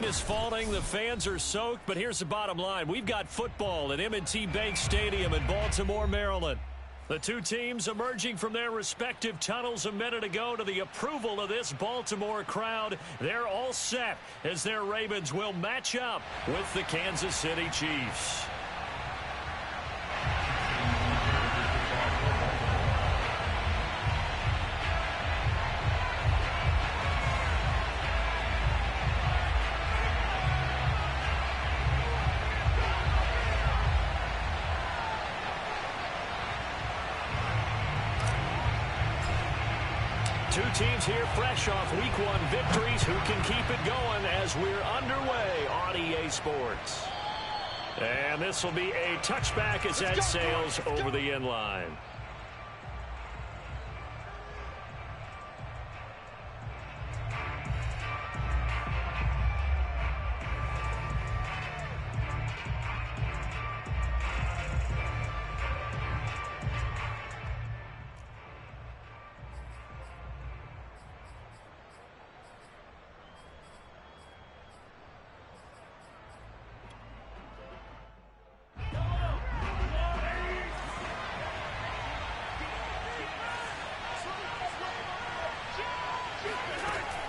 is falling. The fans are soaked. But here's the bottom line. We've got football at M&T Bank Stadium in Baltimore, Maryland. The two teams emerging from their respective tunnels a minute ago to the approval of this Baltimore crowd. They're all set as their Ravens will match up with the Kansas City Chiefs. Two teams here fresh off Week 1 victories. Who can keep it going as we're underway on EA Sports? And this will be a touchback as that sails over the end line.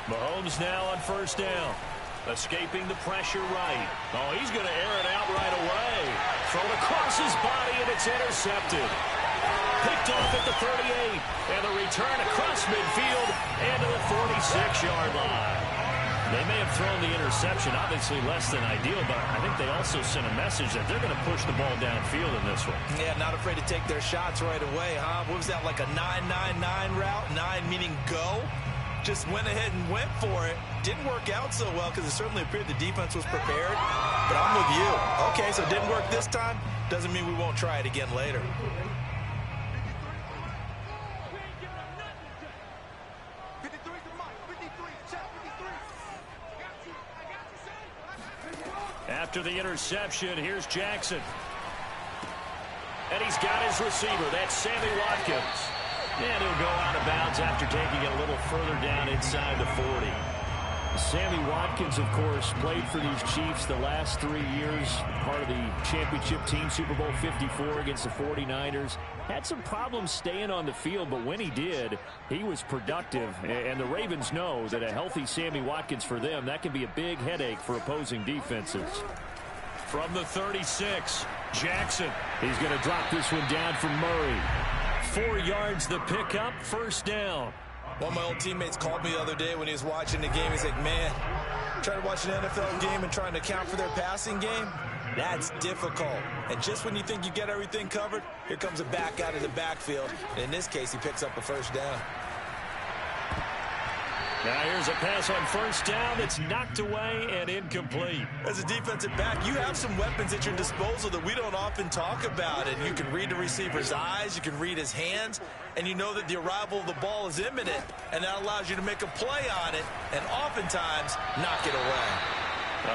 Mahomes now on first down. Escaping the pressure right. Oh, he's going to air it out right away. Thrown across his body, and it's intercepted. Picked off at the 38. And the return across midfield and to the 46-yard line. They may have thrown the interception, obviously less than ideal, but I think they also sent a message that they're going to push the ball downfield in this one. Yeah, not afraid to take their shots right away, huh? What was that, like a 9-9-9 route? 9 meaning go? Just went ahead and went for it. Didn't work out so well because it certainly appeared the defense was prepared. But I'm with you. Okay, so it didn't work this time. Doesn't mean we won't try it again later. After the interception, here's Jackson. And he's got his receiver. That's Sammy Watkins. And he'll go out of bounds after taking it a little further down inside the 40. Sammy Watkins, of course, played for these Chiefs the last 3 years, part of the championship team, Super Bowl 54 against the 49ers. Had some problems staying on the field, but when he did, he was productive. And the Ravens know that a healthy Sammy Watkins for them, that can be a big headache for opposing defenses. From the 36, Jackson. He's going to drop this one down from Murray. 4 yards the pickup, first down. One of my old teammates called me the other day when he was watching the game. He's like, man, trying to watch an NFL game and trying to account for their passing game, that's difficult. And just when you think you get everything covered, here comes a back out of the backfield. And in this case, he picks up a first down. Now here's a pass on first down that's knocked away and incomplete. As a defensive back, you have some weapons at your disposal that we don't often talk about. And you can read the receiver's eyes, you can read his hands, and you know that the arrival of the ball is imminent. And that allows you to make a play on it and oftentimes knock it away.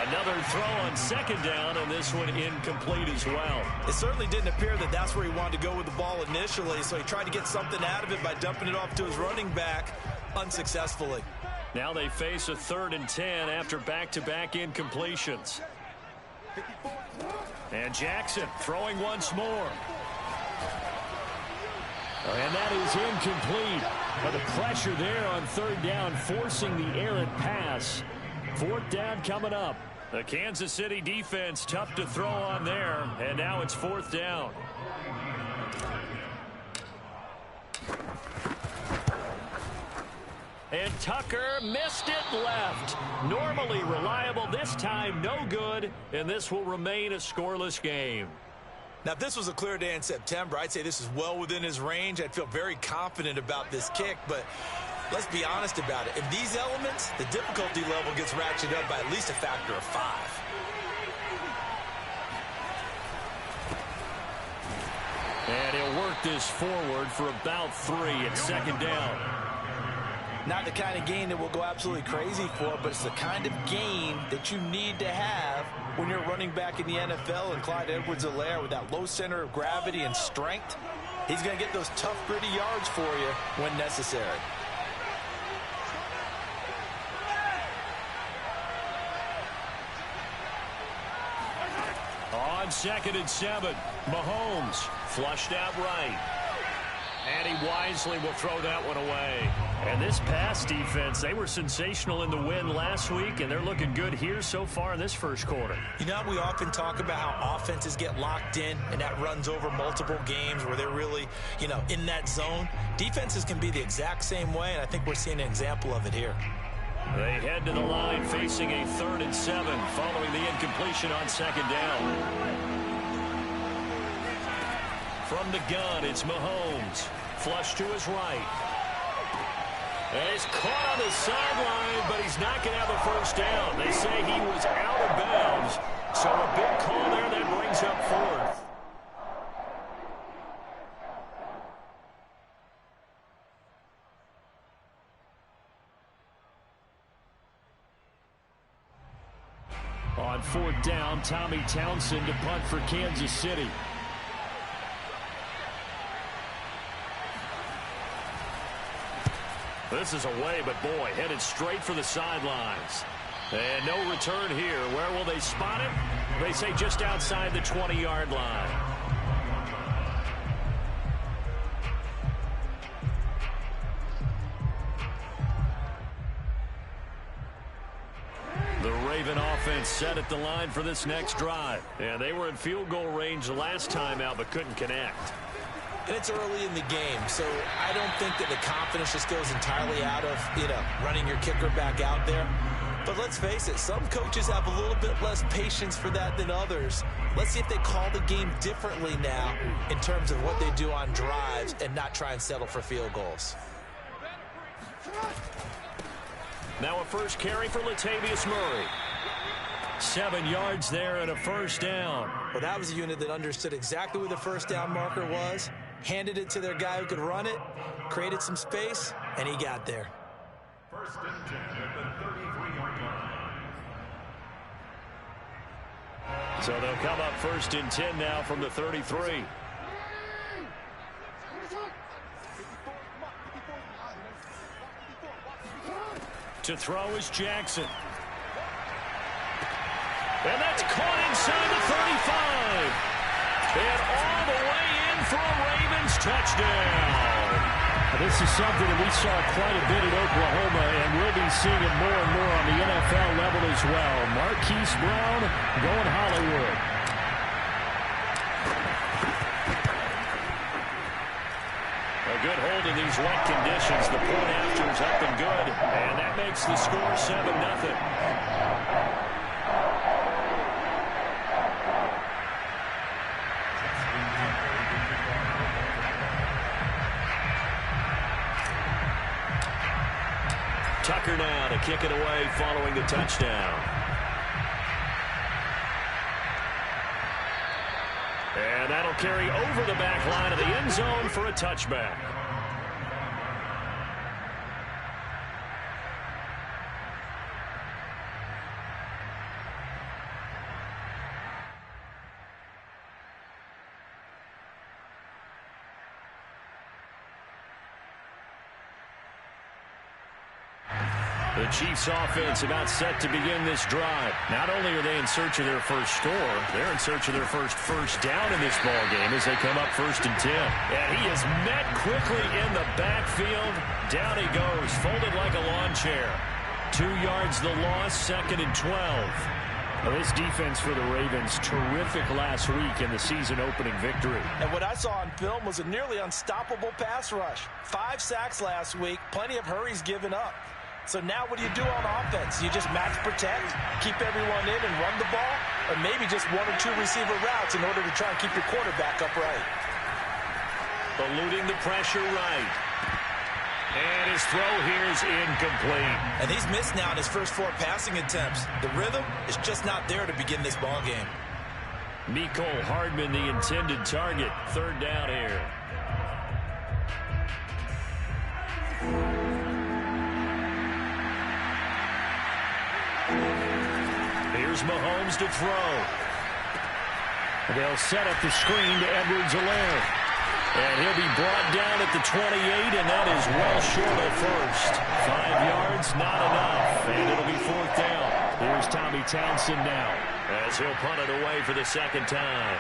Another throw on second down, and this one incomplete as well. It certainly didn't appear that that's where he wanted to go with the ball initially, so he tried to get something out of it by dumping it off to his running back unsuccessfully. Now they face a 3rd and 10 after back-to-back incompletions. And Jackson throwing once more. And that is incomplete. But the pressure there on 3rd down, forcing the errant pass. 4th down coming up. The Kansas City defense tough to throw on there. And now it's 4th down. And Tucker missed it left. Normally reliable, this time no good, and this will remain a scoreless game. Now, if this was a clear day in September, I'd say this is well within his range. I'd feel very confident about this kick, but let's be honest about it. In these elements, the difficulty level gets ratcheted up by at least a factor of 5. And he'll work this forward for about 3 at 2nd down. Not the kind of gain that we'll go absolutely crazy for, but it's the kind of gain that you need to have when you're running back in the NFL. And Clyde Edwards-Helaire, with that low center of gravity and strength, he's going to get those tough, gritty yards for you when necessary. 2nd and 7. Mahomes flushed out right. And he wisely will throw that one away. And this pass defense, they were sensational in the win last week, and they're looking good here so far in this first quarter. You know, we often talk about how offenses get locked in, and that runs over multiple games where they're really, in that zone. Defenses can be the exact same way, and I think we're seeing an example of it here. They head to the line facing a 3rd and 7 following the incompletion on 2nd down. From the gun, it's Mahomes. Flush to his right. And he's caught on the sideline, but he's not going to have a first down. They say he was out of bounds. So a big call there that brings up 4th. On 4th down, Tommy Townsend to punt for Kansas City. This is away, but boy, headed straight for the sidelines. And no return here. Where will they spot it? They say just outside the 20-yard line. The Raven offense set at the line for this next drive. And they were in field goal range last time out, but couldn't connect. And it's early in the game, so I don't think that the confidence just goes entirely out of, running your kicker back out there. But let's face it, some coaches have a little bit less patience for that than others. Let's see if they call the game differently now in terms of what they do on drives and not try and settle for field goals. Now a first carry for Latavius Murray. 7 yards there and a first down. Well, that was a unit that understood exactly where the first down marker was, handed it to their guy who could run it, created some space, and he got there. 1st and 10 at the 33-yard line. So they'll come up 1st and 10 now from the 33. To throw is Jackson. And that's caught inside the 35. And all the way in for a Ravens touchdown. This is something that we saw quite a bit at Oklahoma, and we'll be seeing it more and more on the NFL level as well. Marquise Brown going Hollywood. A good hold in these wet conditions. The point after is up and good, and that makes the score 7-0. Tucker now to kick it away following the touchdown. And that'll carry over the back line of the end zone for a touchback. The Chiefs offense about set to begin this drive. Not only are they in search of their first score, they're in search of their first down in this ball game as they come up 1st and 10. And he is met quickly in the backfield. Down he goes, folded like a lawn chair. 2 yards the loss, 2nd and 12. Well, this defense for the Ravens, terrific last week in the season-opening victory. And what I saw on film was a nearly unstoppable pass rush. 5 sacks last week, plenty of hurries given up. So now what do you do on offense? You just match protect, keep everyone in and run the ball, or maybe just 1 or 2 receiver routes in order to try and keep your quarterback upright. Eluding the pressure right. And his throw here is incomplete. And he's missed now in his first 4 passing attempts. The rhythm is just not there to begin this ball game. Mecole Hardman, the intended target. 3rd down here. Here's Mahomes to throw. They'll set up the screen to Edwards-Helaire. And he'll be brought down at the 28, and that is well short of first. 5 yards, not enough, and it'll be 4th down. Here's Tommy Townsend now as he'll punt it away for the second time.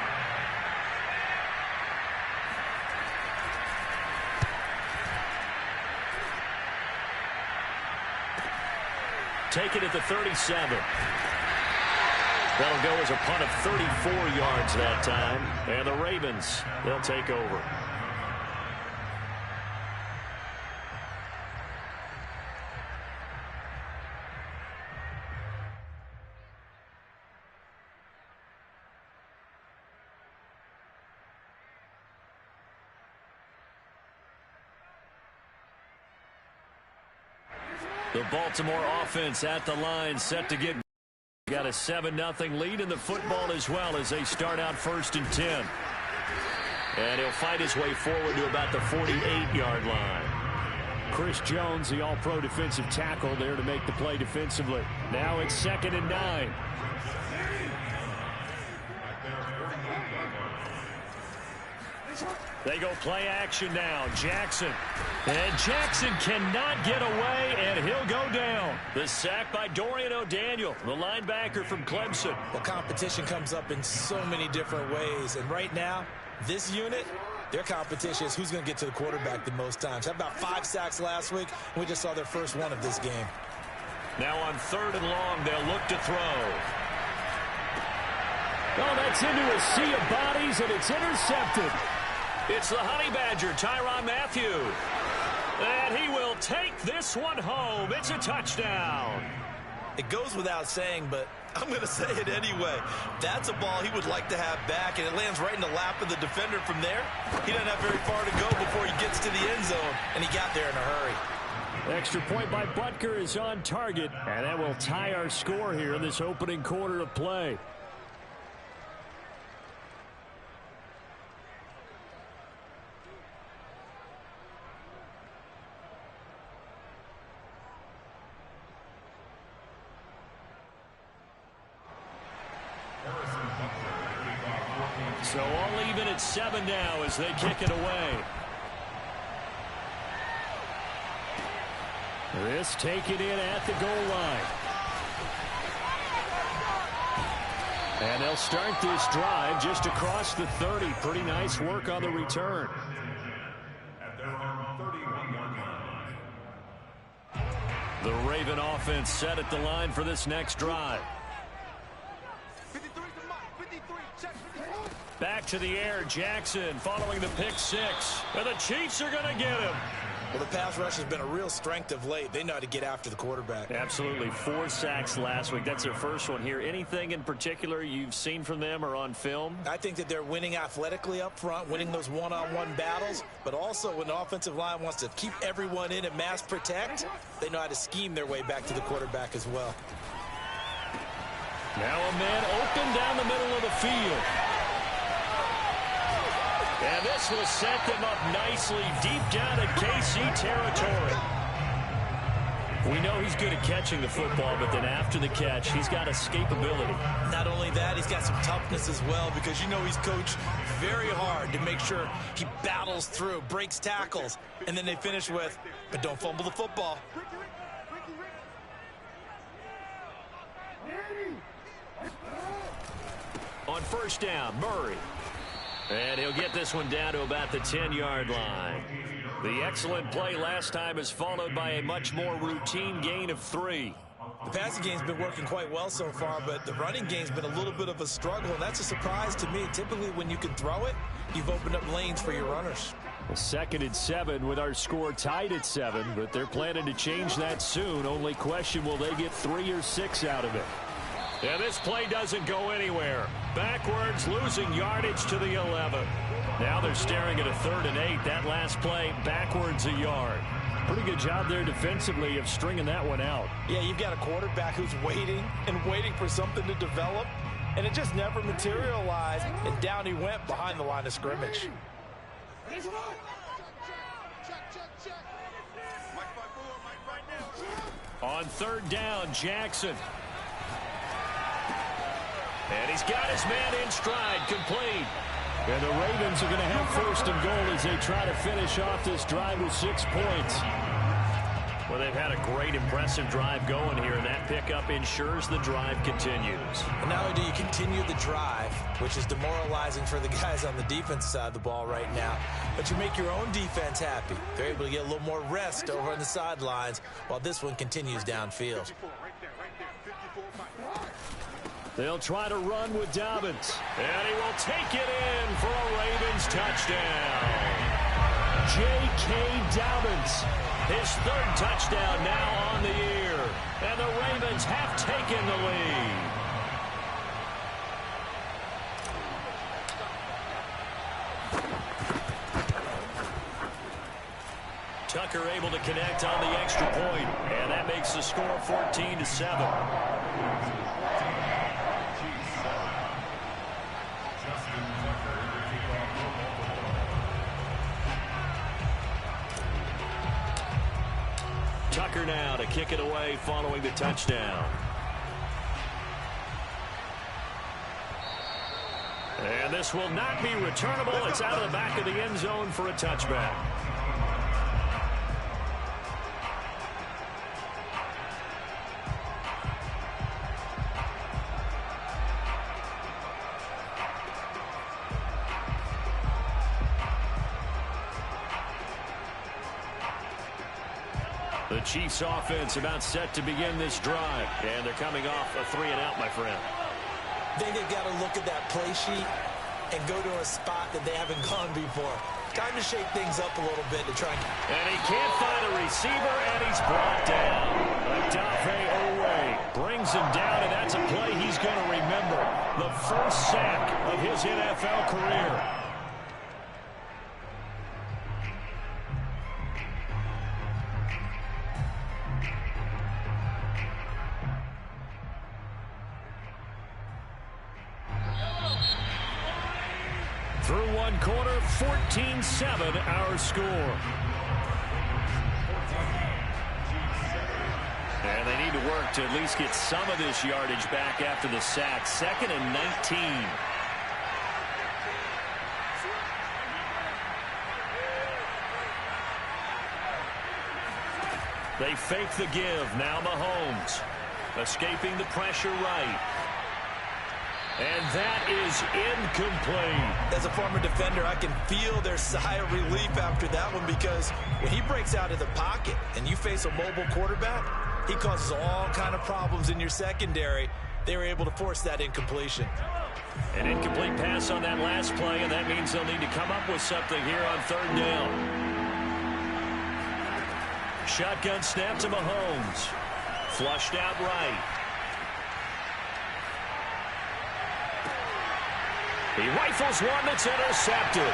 Take it at the 37. That'll go as a punt of 34 yards that time. And the Ravens, they'll take over. The Baltimore offense at the line, set to get got a 7-0 lead in the football as well as they start out 1st and 10. And he'll fight his way forward to about the 48-yard line. Chris Jones, the all-pro defensive tackle, there to make the play defensively. Now it's 2nd and 9. They go play action now. Jackson. And Jackson cannot get away, and he'll go down. The sack by Dorian O'Daniel, the linebacker from Clemson. Well, competition comes up in so many different ways. And right now, this unit, their competition is who's going to get to the quarterback the most times. Had about 5 sacks last week, and we just saw their first one of this game. Now on 3rd and long, they'll look to throw. Oh, that's into a sea of bodies, and it's intercepted. It's the Honey Badger, Tyrann Mathieu. And he will take this one home. It's a touchdown. It goes without saying, but I'm going to say it anyway. That's a ball he would like to have back, and it lands right in the lap of the defender from there. He doesn't have very far to go before he gets to the end zone, and he got there in a hurry. Extra point by Butker is on target, and that will tie our score here in this opening quarter of play. So all even at 7 now as they kick it away. This taken in at the goal line. And they'll start this drive just across the 30. Pretty nice work on the return. The Raven offense set at the line for this next drive. Back to the air, Jackson following the pick 6. And the Chiefs are going to get him. Well, the pass rush has been a real strength of late. They know how to get after the quarterback. Absolutely. 4 sacks last week. That's their first one here. Anything in particular you've seen from them or on film? I think that they're winning athletically up front, winning those one-on-one battles, but also when the offensive line wants to keep everyone in and mass protect, they know how to scheme their way back to the quarterback as well. Now a man open down the middle of the field. And this will set them up nicely deep down in KC territory. We know he's good at catching the football, but then after the catch, he's got escapability. Not only that, he's got some toughness as well, because you know he's coached very hard to make sure he battles through, breaks tackles, and then they finish with, but don't fumble the football. On 1st down, Murray. And he'll get this one down to about the 10-yard line. The excellent play last time is followed by a much more routine gain of 3. The passing game's been working quite well so far, but the running game's been a little bit of a struggle, and that's a surprise to me. Typically, when you can throw it, you've opened up lanes for your runners. Well, 2nd and 7 with our score tied at 7, but they're planning to change that soon. Only question, will they get 3 or 6 out of it? And this play doesn't go anywhere. Backwards, losing yardage to the 11. Now they're staring at a 3rd and 8. That last play, backwards a yard. Pretty good job there defensively of stringing that one out. Yeah, you've got a quarterback who's waiting and waiting for something to develop, and it just never materialized, and down he went behind the line of scrimmage. On 3rd down, Jackson. And he's got his man in stride, complete. And the Ravens are going to have 1st and goal as they try to finish off this drive with 6 points. Well, they've had a great, impressive drive going here, and that pickup ensures the drive continues. And not only do you continue the drive, which is demoralizing for the guys on the defense side of the ball right now, but you make your own defense happy. They're able to get a little more rest over on the sidelines while this one continues downfield. They'll try to run with Dobbins, and he will take it in for a Ravens touchdown. J.K. Dobbins, his third touchdown now on the year, and the Ravens have taken the lead. Tucker able to connect on the extra point, and that makes the score 14-7. Tucker now to kick it away following the touchdown. And this will not be returnable. It's out of the back of the end zone for a touchback. The Chiefs offense about set to begin this drive. And they're coming off a 3-and-out, my friend. I think they've got to look at that play sheet and go to a spot that they haven't gone before. Time to shake things up a little bit to try and he can't find a receiver, and he's brought down. Odafe Oweh brings him down, and that's a play he's going to remember. The first sack of his NFL career. Through one quarter, 14-7 our score. And they need to work to at least get some of this yardage back after the sack. 2nd and 19. They fake the give. Now Mahomes escaping the pressure right. And that is incomplete. As a former defender, I can feel their sigh of relief after that one, because when he breaks out of the pocket and you face a mobile quarterback, he causes all kind of problems in your secondary. They were able to force that incompletion. An incomplete pass on that last play, and that means they'll need to come up with something here on 3rd down. Shotgun snap to Mahomes. Flushed out right. He rifles one that's intercepted.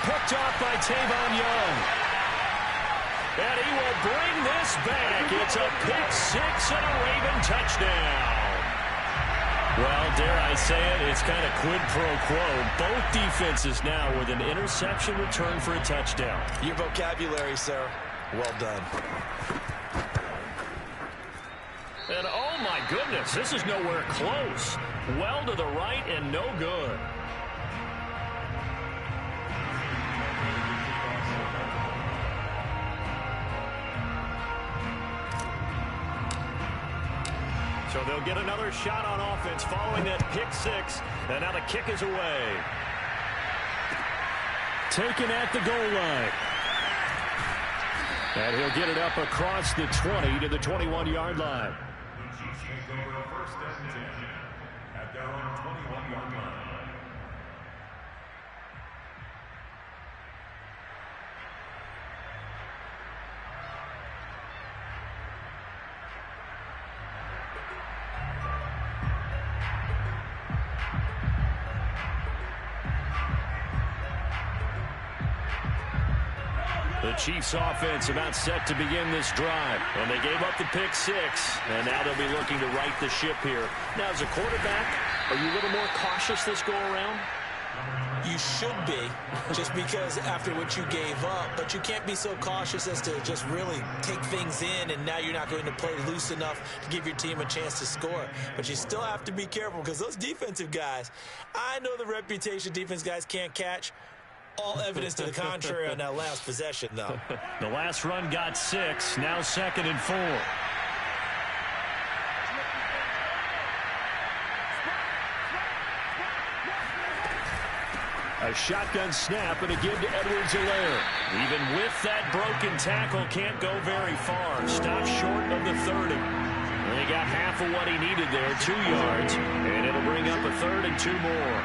Picked off by Tavon Young. And he will bring this back. It's a pick six and a Raven touchdown. Well, dare I say it, it's kind of quid pro quo. Both defenses now with an interception return for a touchdown. Your vocabulary, sir. Well done. And oh my goodness, this is nowhere close. Well to the right and no good. So they'll get another shot on offense following that pick six. And now the kick is away. Taken at the goal line. And he'll get it up across the 20 to the 21-yard line. The Chiefs take over 1st and 10 at their own 21-yard line. The Chiefs offense about set to begin this drive. And they gave up the pick six. And now they'll be looking to right the ship here. Now, as a quarterback, are you a little more cautious this go around? You should be, just because after what you gave up. But you can't be so cautious as to just really take things in, and now you're not going to play loose enough to give your team a chance to score. But you still have to be careful, because those defensive guys, I know the reputation defense guys can't catch, All evidence to the contrary on that last possession, though. The last run got 6, now 2nd and 4. A shotgun snap and a give to Edwards-Helaire. Even with that broken tackle, can't go very far. Stopped short of the 30. And he got half of what he needed there, 2 yards. And it'll bring up a 3rd and 2 more.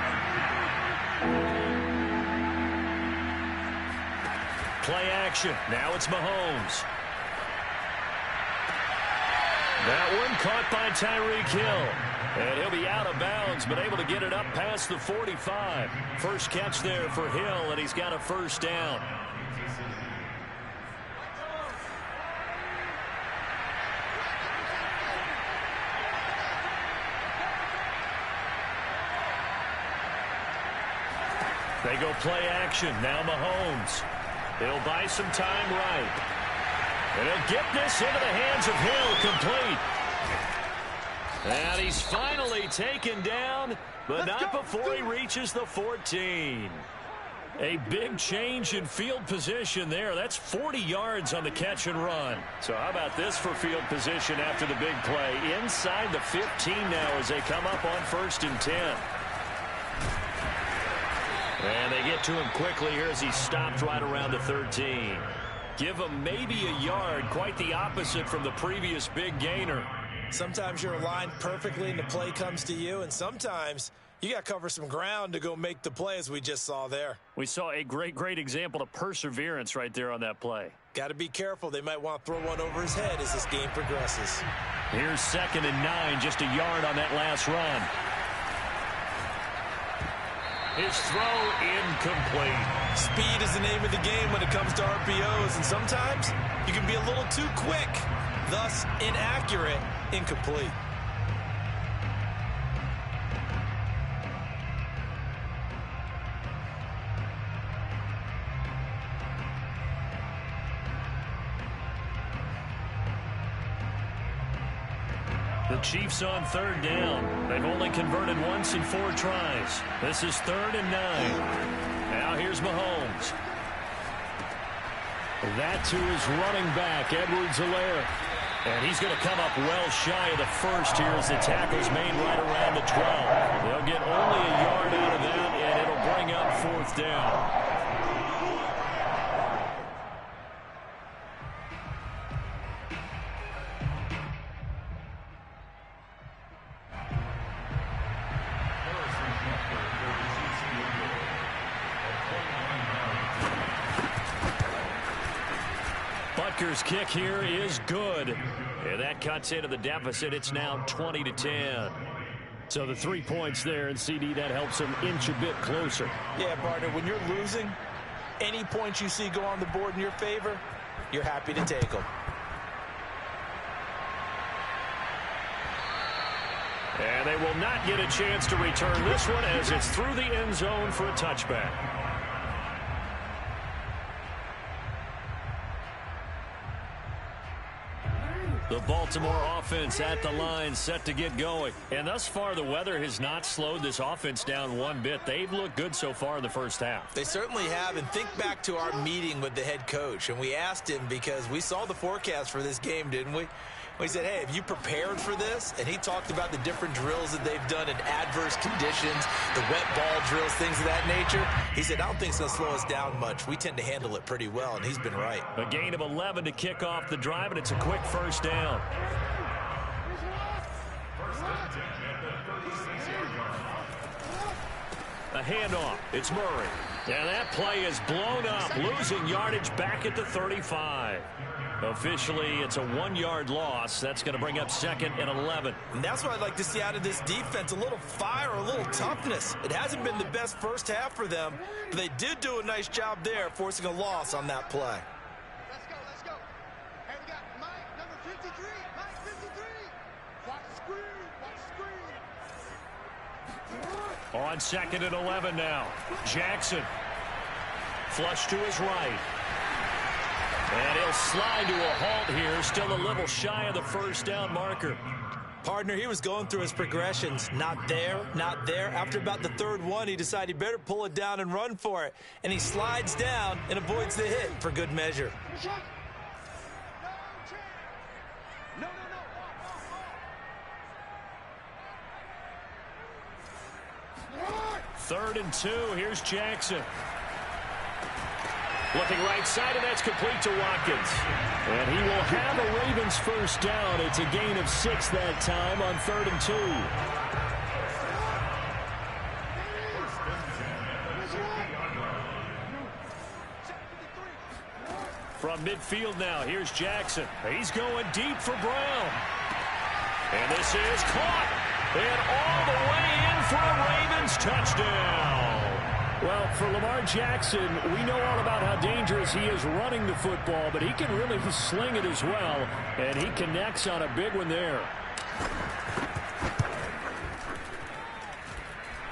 Play action. Now it's Mahomes. That one caught by Tyreek Hill. And he'll be out of bounds, but able to get it up past the 45. First catch there for Hill, and he's got a first down. They go play action. Now Mahomes. He'll buy some time right. And he'll get this into the hands of Hill, complete. And he's finally taken down, but not before he reaches the 14. A big change in field position there. That's 40 yards on the catch and run. So how about this for field position after the big play? Inside the 15 now as they come up on 1st and 10. And they get to him quickly here as he stopped right around the 13. Give him maybe a yard, quite the opposite from the previous big gainer. Sometimes you're aligned perfectly and the play comes to you, and sometimes you got to cover some ground to go make the play, as we just saw there. We saw a great example of perseverance right there on that play. Got to be careful. They might want to throw one over his head as this game progresses. Here's 2nd and 9, just a yard on that last run. His throw incomplete. Speed is the name of the game when it comes to RPOs, and sometimes you can be a little too quick, thus inaccurate, incomplete. The Chiefs on 3rd down. They've only converted once in 4 tries. This is 3rd and 9. Now here's Mahomes. That to his running back, Edwards-Helaire. And he's going to come up well shy of the first here as the tackle's made right around the 12. They'll get only a yard out of that, and it'll bring up 4th down. Butker's kick here is good. And that cuts into the deficit. It's now 20-10. So the 3 points there, and CD, that helps him inch a bit closer. Yeah, partner, when you're losing, any points you see go on the board in your favor, you're happy to take them. And they will not get a chance to return this one as it's through the end zone for a touchback. The Baltimore offense at the line, set to get going. And thus far, the weather has not slowed this offense down one bit. They've looked good so far in the first half. They certainly have. And think back to our meeting with the head coach. And we asked him, because we saw the forecast for this game, didn't we? We said, hey, have you prepared for this? And he talked about the different drills that they've done in adverse conditions, the wet ball drills, things of that nature. He said, I don't think it's going to slow us down much. We tend to handle it pretty well, and he's been right. A gain of 11 to kick off the drive, and it's a quick first down. A handoff. It's Murray. And that play is blown up, losing yardage back at the 35. Officially, it's a 1-yard loss. That's going to bring up 2nd and 11. And that's what I'd like to see out of this defense, a little fire, a little toughness. It hasn't been the best first half for them, but they did do a nice job there, forcing a loss on that play. Let's go. Hey, we got Mike, number 53. Mike, 53. Watch the screen. On 2nd and 11 now. Jackson. Flush to his right. And he'll slide to a halt here, still a little shy of the first down marker. Partner, he was going through his progressions. Not there, not there. After about the third one, he decided he better pull it down and run for it. And he slides down and avoids the hit for good measure. No. 3rd and 2. Here's Jackson. Looking right side, and that's complete to Watkins. And he will have a Ravens first down. It's a gain of 6 that time on 3rd and 2. From midfield now, here's Jackson. He's going deep for Brown. And this is caught. And all the way in for a Ravens touchdown. Well, for Lamar Jackson, we know all about how dangerous he is running the football, but he can really sling it as well, and he connects on a big one there.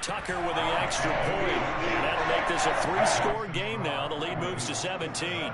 Tucker with the extra point, and that'll make this a 3-score game now. The lead moves to 17.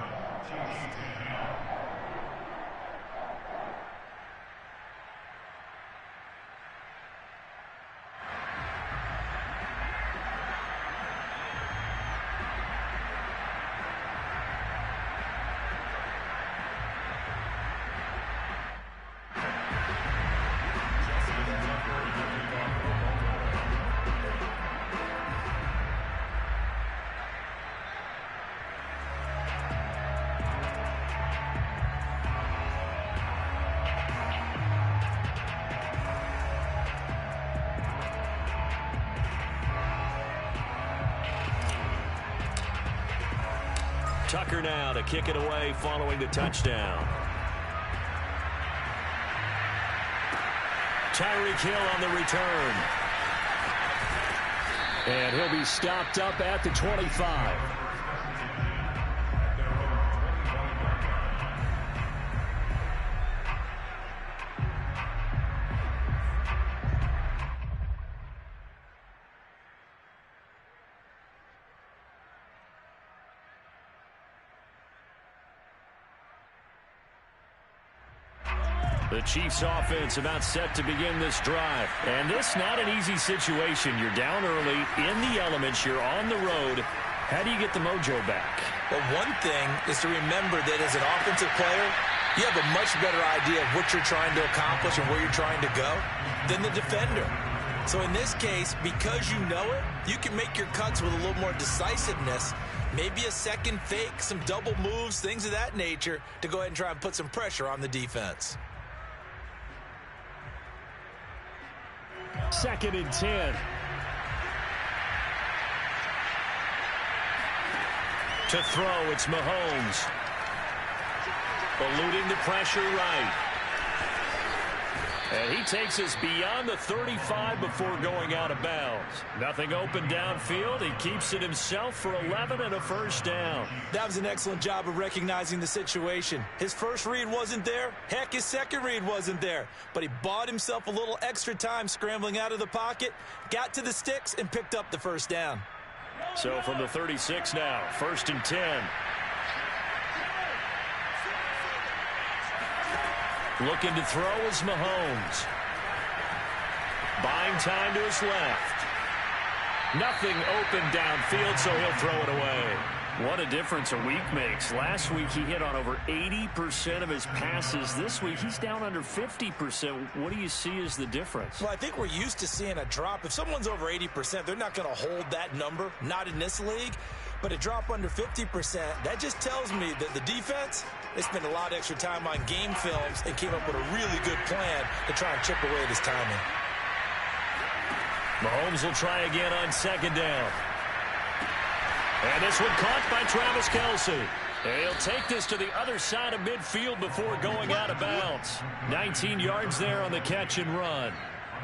Tucker now to kick it away following the touchdown. Tyreek Hill on the return. And he'll be stopped up at the 25. The Chiefs offense about set to begin this drive. And this not an easy situation. You're down early, in the elements, you're on the road. How do you get the mojo back? Well, one thing is to remember that as an offensive player, you have a much better idea of what you're trying to accomplish and where you're trying to go than the defender. So in this case, because you know it, you can make your cuts with a little more decisiveness, maybe a second fake, some double moves, things of that nature, to go ahead and try and put some pressure on the defense. 2nd and 10. To throw, it's Mahomes. Eluding the pressure right. And he takes us beyond the 35 before going out of bounds. Nothing open downfield. He keeps it himself for 11 and a first down. That was an excellent job of recognizing the situation. His first read wasn't there. Heck, his second read wasn't there. But he bought himself a little extra time scrambling out of the pocket, got to the sticks, and picked up the first down. So from the 36 now, 1st and 10. Looking to throw is Mahomes. Buying time to his left. Nothing open downfield, so he'll throw it away. What a difference a week makes. Last week he hit on over 80% of his passes. This week he's down under 50%. What do you see as the difference? Well, I think we're used to seeing a drop. If someone's over 80%, they're not going to hold that number, not in this league. But a drop under 50%, that just tells me that the defense, they spent a lot of extra time on game films and came up with a really good plan to try and chip away at his timing. Mahomes will try again on 2nd down. And this one caught by Travis Kelce. He'll take this to the other side of midfield before going out of bounds. 19 yards there on the catch and run.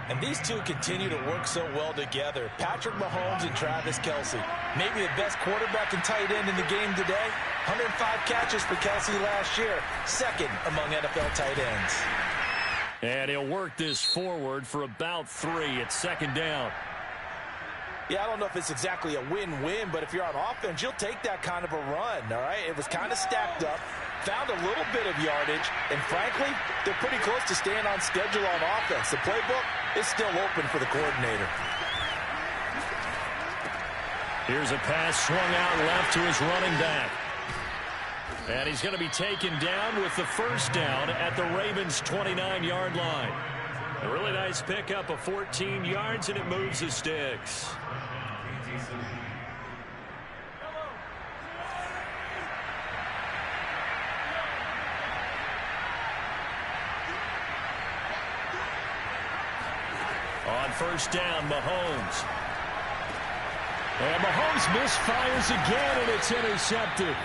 And these two continue to work so well together. Patrick Mahomes and Travis Kelce. Maybe the best quarterback and tight end in the game today. 105 catches for Kelce last year. 2nd among NFL tight ends. And he'll work this forward for about 3 at 2nd down. Yeah, I don't know if it's exactly a win-win, but if you're on offense, you'll take that kind of a run, all right? It was kind of stacked up. found a little bit of yardage, and frankly, they're pretty close to staying on schedule on offense. The playbook is still open for the coordinator. Here's a pass swung out left to his running back. And he's going to be taken down with the first down at the Ravens' 29-yard line. A really nice pickup of 14 yards, and it moves the sticks. On first down, Mahomes. And Mahomes misfires again, and it's intercepted.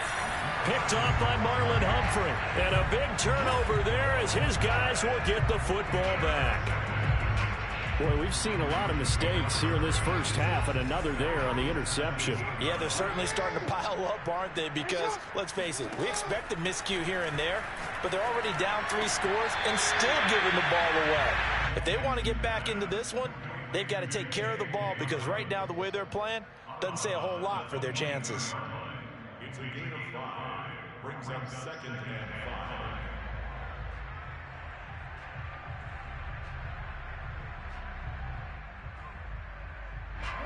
Picked off by Marlon Humphrey. And a big turnover there as his guys will get the football back. Boy, we've seen a lot of mistakes here in this first half, and another there on the interception. Yeah, they're certainly starting to pile up, aren't they? Because, let's face it, we expect a miscue here and there, but they're already down 3 scores and still giving the ball away. If they want to get back into this one, they've got to take care of the ball, because right now the way they're playing doesn't say a whole lot for their chances. It's a gain of 5. Brings up 2nd and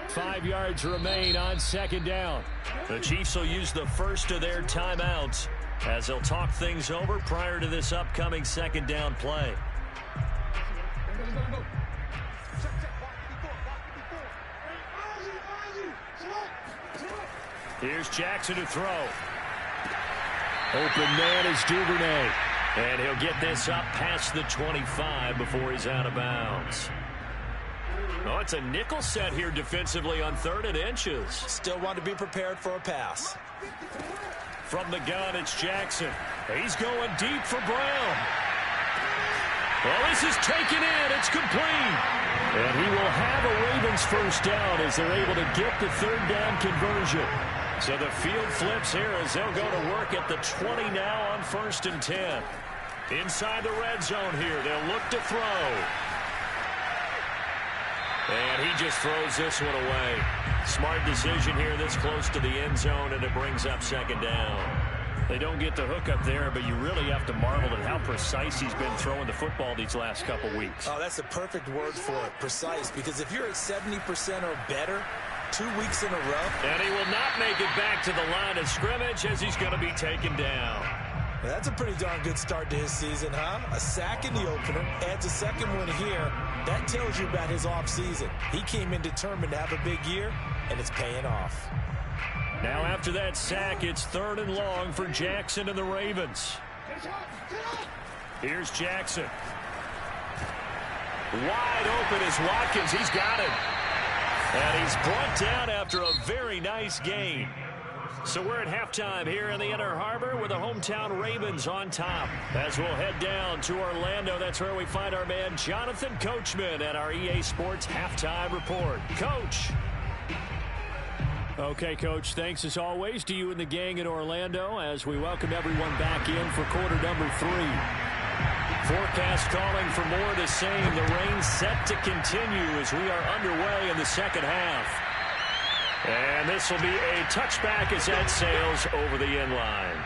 5. 5 yards remain on second down. The Chiefs will use the first of their timeouts as they'll talk things over prior to this upcoming second down play. Here's Jackson to throw. Open man is Duvernay. And he'll get this up past the 25 before he's out of bounds. Oh, it's a nickel set here defensively on 3rd and inches. Still want to be prepared for a pass. From the gun, it's Jackson. He's going deep for Brown. Well, this is taken in. It's complete. And he will have a Ravens first down as they're able to get the 3rd down conversion. So the field flips here as they'll go to work at the 20 now on 1st and 10. Inside the red zone here, they'll look to throw. And he just throws this one away. Smart decision here this close to the end zone, and it brings up 2nd down. They don't get the hook up there, but you really have to marvel at how precise he's been throwing the football these last couple weeks. Oh, that's the perfect word for it, precise, because if you're at 70% or better 2 weeks in a row. And he will not make it back to the line of scrimmage as he's going to be taken down. Well, that's a pretty darn good start to his season, huh? A sack in the opener, adds a 2nd one here. That tells you about his offseason. He came in determined to have a big year, and it's paying off. Now after that sack, it's 3rd and long for Jackson and the Ravens. Here's Jackson. Wide open is Watkins. He's got it. And he's brought down after a very nice gain. So we're at halftime here in the Inner Harbor with the hometown Ravens on top. As we'll head down to Orlando, that's where we find our man Jonathan Coachman at our EA Sports Halftime Report. Coach. Okay, Coach, thanks as always to you and the gang in Orlando as we welcome everyone back in for quarter number 3. Forecast calling for more of the same. The rain set to continue as we are underway in the second half. And this will be a touchback as that sails over the end line.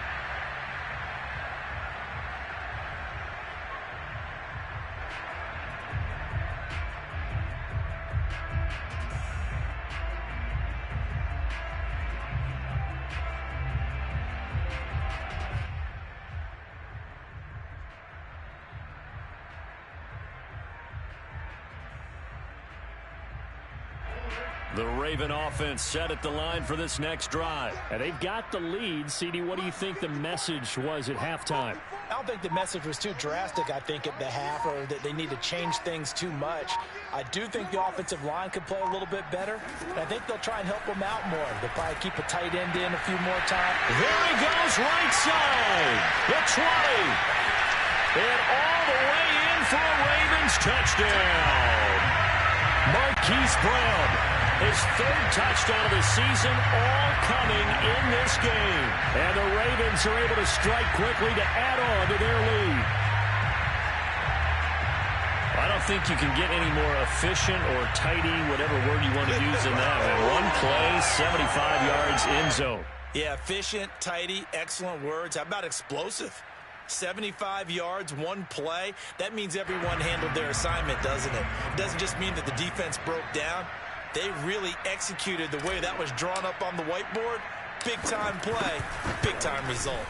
The Raven offense set at the line for this next drive. And they've got the lead. CD, what do you think the message was at halftime? I don't think the message was too drastic, I think, at the half, or that they need to change things too much. I do think the offensive line could play a little bit better, and I think they'll try and help them out more. They'll probably keep a tight end in a few more times. Here he goes, right side. The 20. And all the way in for a Ravens touchdown. Marquise Brown, his 3rd touchdown of the season, all coming in this game. And the Ravens are able to strike quickly to add on to their lead. I don't think you can get any more efficient or tidy, whatever word you want to use in that. And one play, 75 yards in zone. Yeah, efficient, tidy, excellent words. How about explosive? 75 yards, one play. That means everyone handled their assignment, doesn't it? It doesn't just mean that the defense broke down. They really executed the way that was drawn up on the whiteboard. Big-time play, big-time result.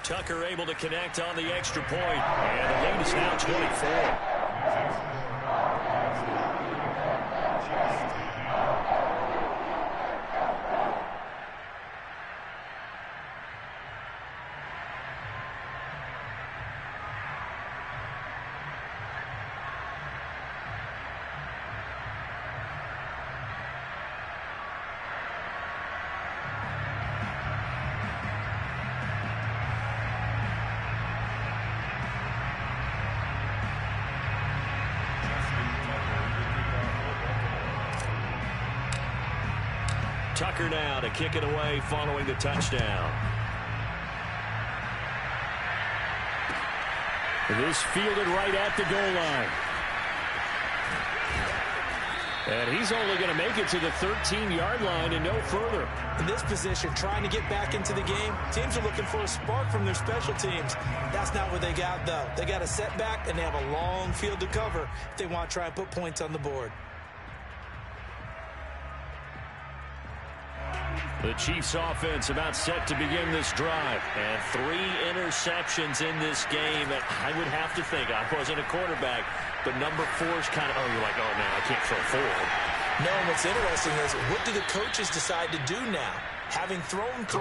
Tucker able to connect on the extra point, and the lead is now 24. Tucker now to kick it away following the touchdown. This fielded right at the goal line. And he's only going to make it to the 13-yard line and no further. In this position, trying to get back into the game, teams are looking for a spark from their special teams. That's not what they got, though. They got a setback, and they have a long field to cover if they want to try and put points on the board. The Chiefs offense about set to begin this drive. And 3 interceptions in this game. And I would have to think, I wasn't a quarterback, but number 4 is kind of, you're like, oh, man, I can't throw 4. No, and what's interesting is, what do the coaches decide to do now? Having thrown 3,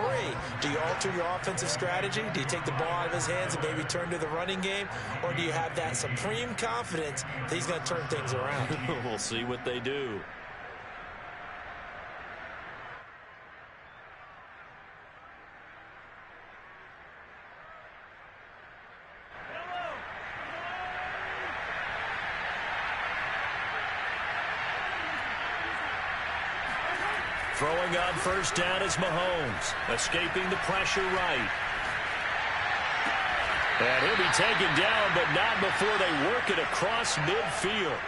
do you alter your offensive strategy? Do you take the ball out of his hands and maybe turn to the running game? Or do you have that supreme confidence that he's going to turn things around? We'll see what they do. Throwing on first down is Mahomes, escaping the pressure right. And he'll be taken down, but not before they work it across midfield.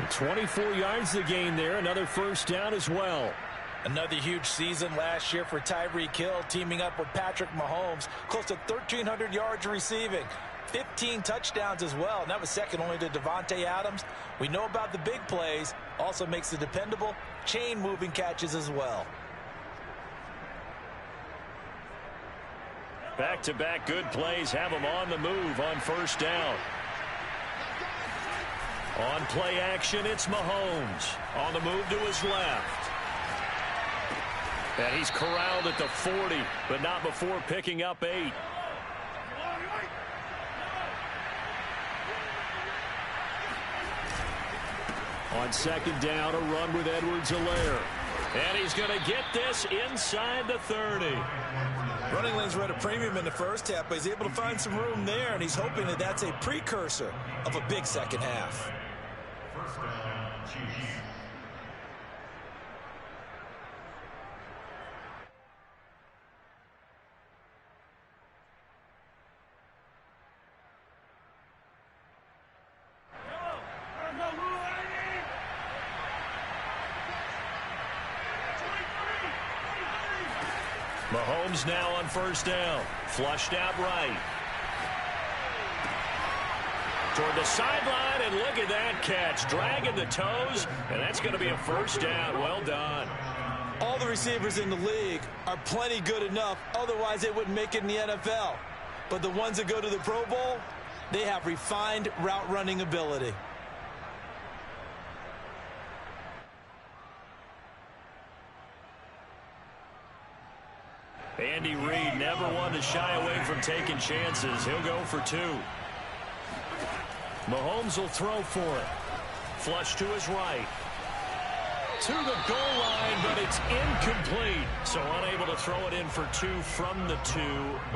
24 yards to gain there, another first down as well. Another huge season last year for Tyreek Hill, teaming up with Patrick Mahomes, close to 1,300 yards receiving. 15 touchdowns as well, and that was second only to Davante Adams. We know about the big plays, also makes the dependable chain-moving catches as well. Back-to-back good plays have him on the move on first down. On play action, it's Mahomes. On the move to his left. And he's corralled at the 40, but not before picking up 8. On second down, a run with Edwards-Helaire. And he's going to get this inside the 30. Running lanes were at a premium in the first half, but he's able to find some room there, and he's hoping that that's a precursor of a big second half. First down, Chiefs. Mahomes now on first down. Flushed out right. Toward the sideline, and look at that catch. Dragging the toes, and that's going to be a first down. Well done. All the receivers in the league are plenty good enough. Otherwise, they wouldn't make it in the NFL. But the ones that go to the Pro Bowl, they have refined route running ability. Andy Reid never one to shy away from taking chances. He'll go for 2. Mahomes will throw for it. Flush to his right. To the goal line, but it's incomplete. So unable to throw it in for 2 from the 2.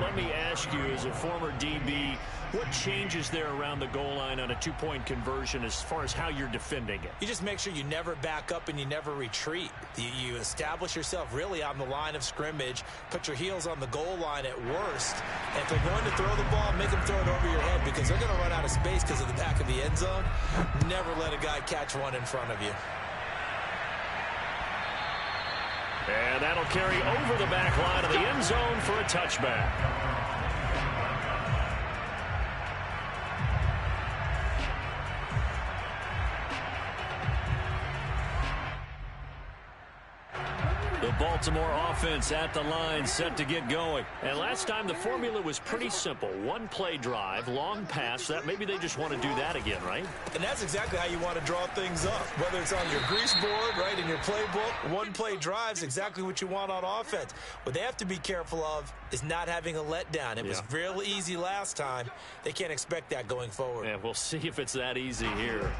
Let me ask you, as a former DB, what changes there around the goal line on a 2-point conversion as far as how you're defending it? You just make sure you never back up and you never retreat. You establish yourself really on the line of scrimmage, put your heels on the goal line at worst, and if they're going to throw the ball, make them throw it over your head because they're going to run out of space because of the back of the end zone. Never let a guy catch one in front of you. And that'll carry over the back line of the end zone for a touchback. The Baltimore offense at the line, set to get going. And last time the formula was pretty simple. One play drive, long pass. That maybe they just want to do that again, right? And that's exactly how you want to draw things up. Whether it's on your grease board, right, in your playbook, one play drive is exactly what you want on offense. What they have to be careful of is not having a letdown. It was real easy last time. They can't expect that going forward. Yeah, we'll see if it's that easy here.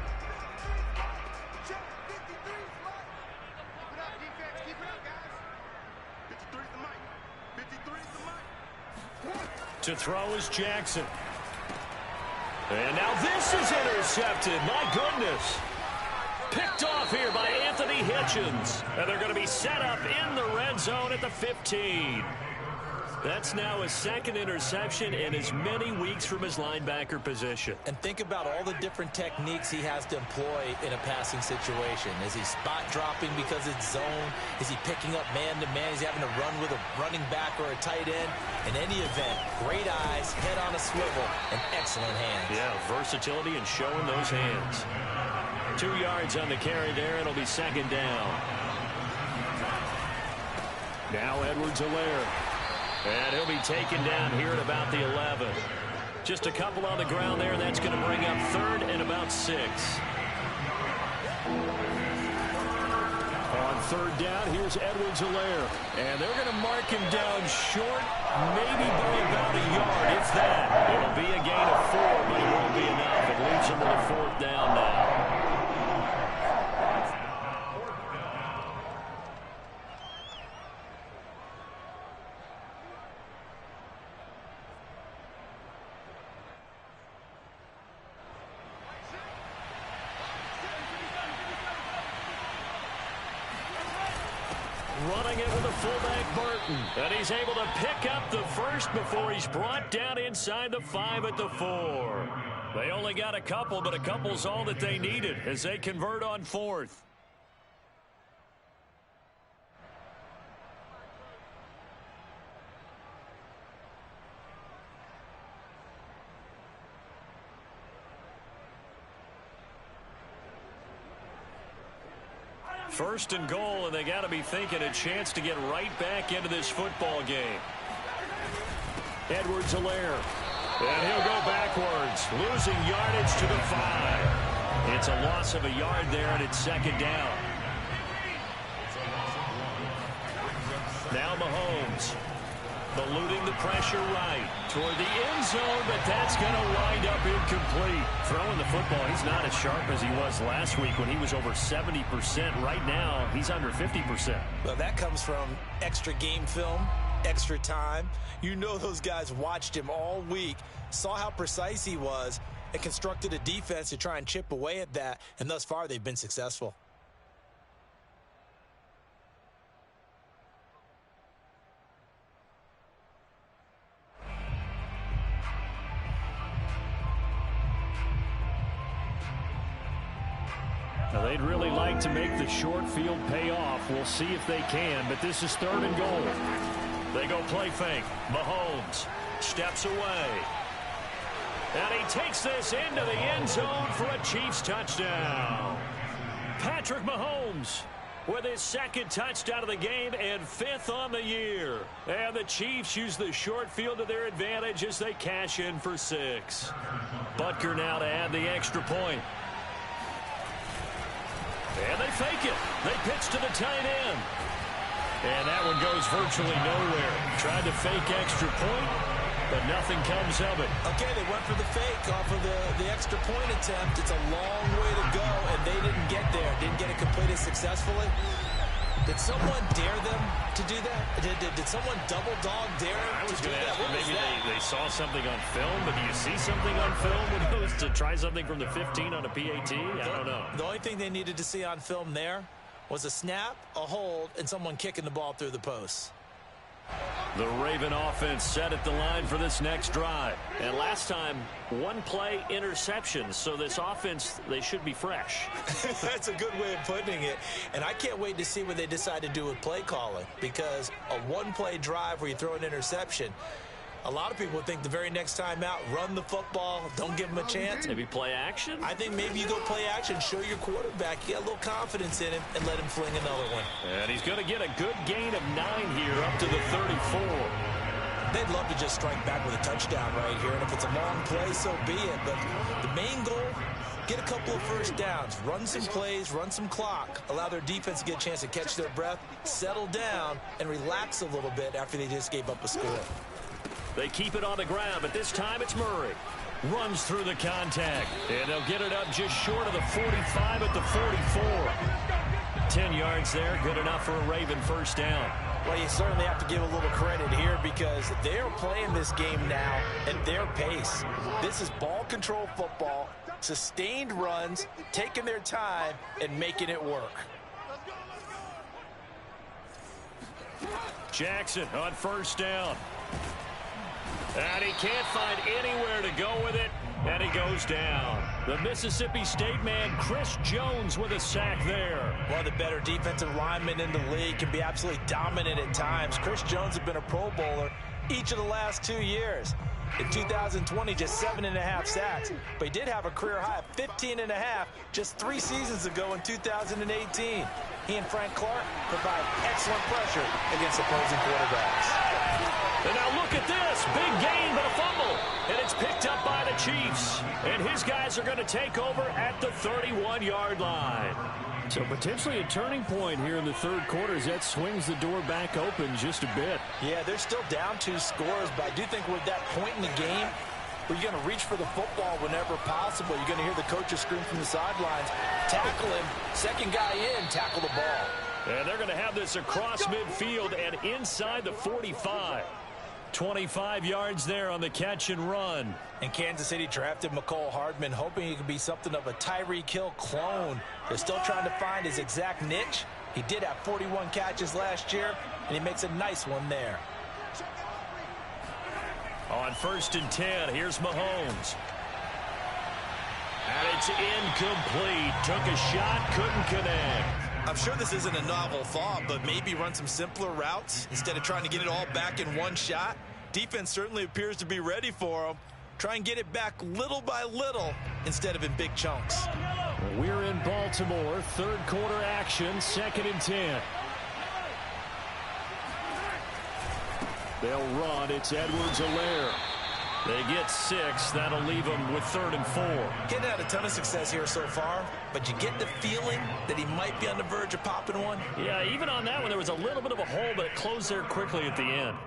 To throw is Jackson. And now this is intercepted. My goodness. Picked off here by Anthony Hitchens. And they're going to be set up in the red zone at the 15. That's now his second interception in as many weeks from his linebacker position. And think about all the different techniques he has to employ in a passing situation. Is he spot dropping because it's zone? Is he picking up man-to-man? Is he having to run with a running back or a tight end? In any event, great eyes, head on a swivel, and excellent hands. Yeah, versatility and showing those hands. 2 yards on the carry there. It'll be second down. Now Edwards-Helaire. And he'll be taken down here at about the 11. Just a couple on the ground there, and that's going to bring up third and about 6. On third down, here's Edwards-Helaire. And they're going to mark him down short, maybe by about a yard, if that. It'll be a gain of 4, but it won't be enough. It leaves him with a fourth down now. Running it with the fullback, Burton. And he's able to pick up the first before he's brought down inside the 5 at the 4. They only got a couple, but a couple's all that they needed as they convert on fourth. First and goal, and they got to be thinking a chance to get right back into this football game. Edwards-Helaire. And he'll go backwards, losing yardage to the 5. It's a loss of a yard there, and it's second down. Now Mahomes. Eluding the pressure right toward the end zone, but that's going to wind up incomplete. Throwing the football, he's not as sharp as he was last week when he was over 70%. Right now, he's under 50%. Well, that comes from extra game film, extra time. You know those guys watched him all week, saw how precise he was, and constructed a defense to try and chip away at that, and thus far they've been successful. Now, they'd really like to make the short field pay off. We'll see if they can, but this is third and goal. They go play fake. Mahomes steps away. And he takes this into the end zone for a Chiefs touchdown. Patrick Mahomes with his second touchdown of the game and 5th on the year. And the Chiefs use the short field to their advantage as they cash in for 6. Butker now to add the extra point. And they fake it. They pitch to the tight end. And that one goes virtually nowhere. Tried to fake extra point, but nothing comes of it. Okay, they went for the fake off of the extra point attempt. It's a long way to go, and they didn't get there. Didn't get it completed successfully. Did someone dare them to do that? Did someone double dog dare them I was to do going to that? ask, maybe they saw something on film, but do you see something on film when it goes to try something from the 15 on a PAT? I don't know. The only thing they needed to see on film there was a snap, a hold, and someone kicking the ball through the post. The Raven offense set at the line for this next drive. And last time, one play interception. So this offense, they should be fresh. That's a good way of putting it. And I can't wait to see what they decide to do with play calling. Because a one-play drive where you throw an interception, a lot of people think the very next time out, run the football, don't give them a chance. Maybe play action? I think maybe you go play action, show your quarterback, get a little confidence in him, and let him fling another one. And he's going to get a good gain of 9 here up to the 34. They'd love to just strike back with a touchdown right here, and if it's a long play, so be it. But the main goal, get a couple of first downs, run some plays, run some clock, allow their defense to get a chance to catch their breath, settle down, and relax a little bit after they just gave up a score. They keep it on the ground, but this time it's Murray. Runs through the contact, and they'll get it up just short of the 45 at the 44. 10 yards there, good enough for a Raven first down. Well, you certainly have to give a little credit here because they're playing this game now at their pace. This is ball control football, sustained runs, taking their time, and making it work. Jackson on first down. And he can't find anywhere to go with it, and he goes down. The Mississippi State man, Chris Jones, with a sack there. One of the better defensive linemen in the league, can be absolutely dominant at times. Chris Jones has been a Pro Bowler each of the last 2 years. In 2020, just 7.5 sacks, but he did have a career high of 15.5 just 3 seasons ago in 2018. He and Frank Clark provide excellent pressure against opposing quarterbacks. And now look at this. Big gain, but a fumble. And it's picked up by the Chiefs. And his guys are going to take over at the 31-yard line. So potentially a turning point here in the third quarter as that swings the door back open just a bit. Yeah, they're still down 2 scores, but I do think we're at that point in the game where you're going to reach for the football whenever possible. You're going to hear the coaches scream from the sidelines, tackle him, second guy in, tackle the ball. And they're going to have this across midfield and inside the 45. 25 yards there on the catch and run. And Kansas City drafted McCole Hardman, hoping he could be something of a Tyreek Hill clone. They're still trying to find his exact niche. He did have 41 catches last year, and he makes a nice one there. On 1st and 10, here's Mahomes. And it's incomplete. Took a shot, couldn't connect. I'm sure this isn't a novel thought, but maybe run some simpler routes instead of trying to get it all back in one shot. Defense certainly appears to be ready for him. Try and get it back little by little instead of in big chunks. We're in Baltimore. Third quarter action, 2nd and 10. They'll run. It's Edwards-Helaire. They get 6. That'll leave them with 3rd and 4. Getting had a ton of success here so far, but you get the feeling that he might be on the verge of popping one. Yeah, even on that one, there was a little bit of a hole, but it closed there quickly at the end.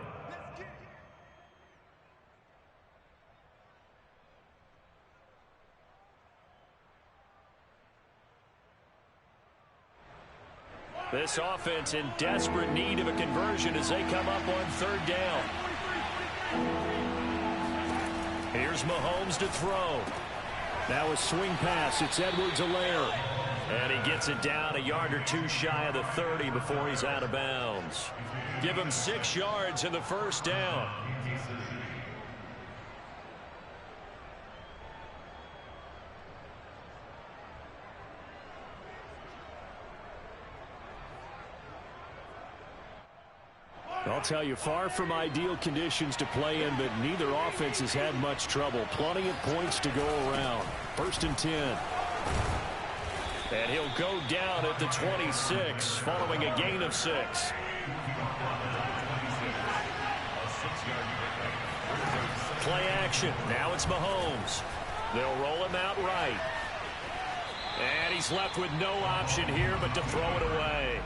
This offense in desperate need of a conversion as they come up on 3rd down. Here's Mahomes to throw. Now a swing pass. It's Edwards-Helaire. And he gets it down a yard or 2 shy of the 30 before he's out of bounds. Give him 6 yards in the first down. I'll tell you, far from ideal conditions to play in, but neither offense has had much trouble. Plenty of points to go around. 1st and 10. And he'll go down at the 26 following a gain of 6. Play action. Now it's Mahomes. They'll roll him out right. And he's left with no option here but to throw it away.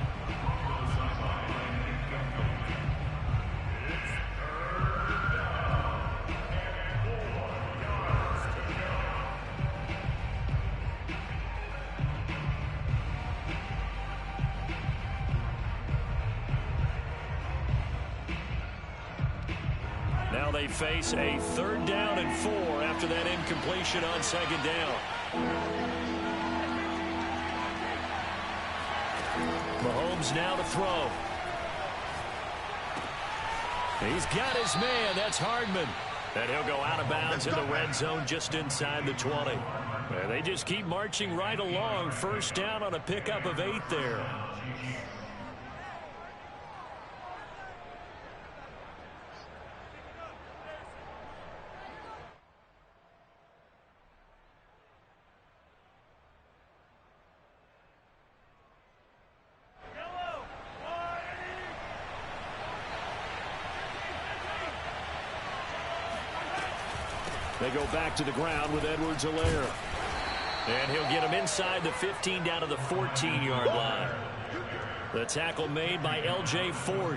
Now they face a 3rd down and 4 after that incompletion on 2nd down. Mahomes now to throw. He's got his man. That's Hardman. And he'll go out of bounds in the red zone just inside the 20. And they just keep marching right along. First down on a pickup of 8 there. They go back to the ground with Edwards-Helaire. And he'll get him inside the 15 down to the 14-yard line. The tackle made by L.J. Fort.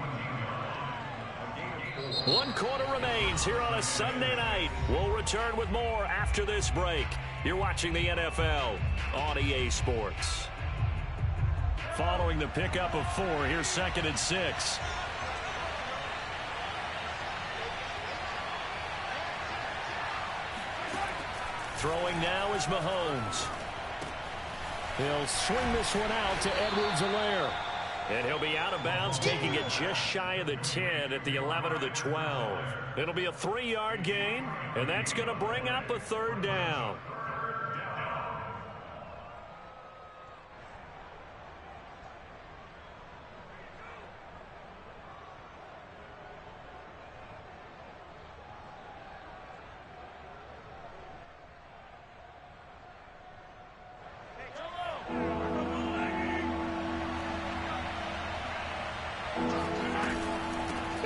1 quarter remains here on a Sunday night. We'll return with more after this break. You're watching the NFL on EA Sports. Following the pickup of 4, here's 2nd and 6. Throwing now is Mahomes. He'll swing this one out to Edwards-Helaire. And he'll be out of bounds, taking it just shy of the 10 at the 11 or the 12. It'll be a 3-yard gain, and that's going to bring up a 3rd down.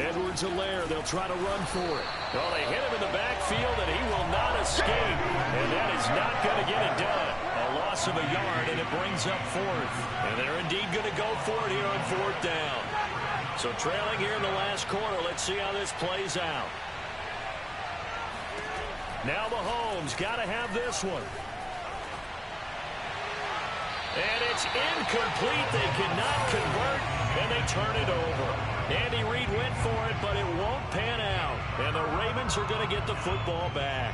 Edwards-Helaire, they'll try to run for it. Well, they hit him in the backfield, and he will not escape. And that is not going to get it done. A loss of a yard, and it brings up 4th. And they're indeed going to go for it here on 4th down. So trailing here in the last quarter, let's see how this plays out. Now Mahomes got to have this one. And it's incomplete. They cannot convert, and they turn it over. Andy Reid went for it, but it won't pan out. And the Ravens are going to get the football back.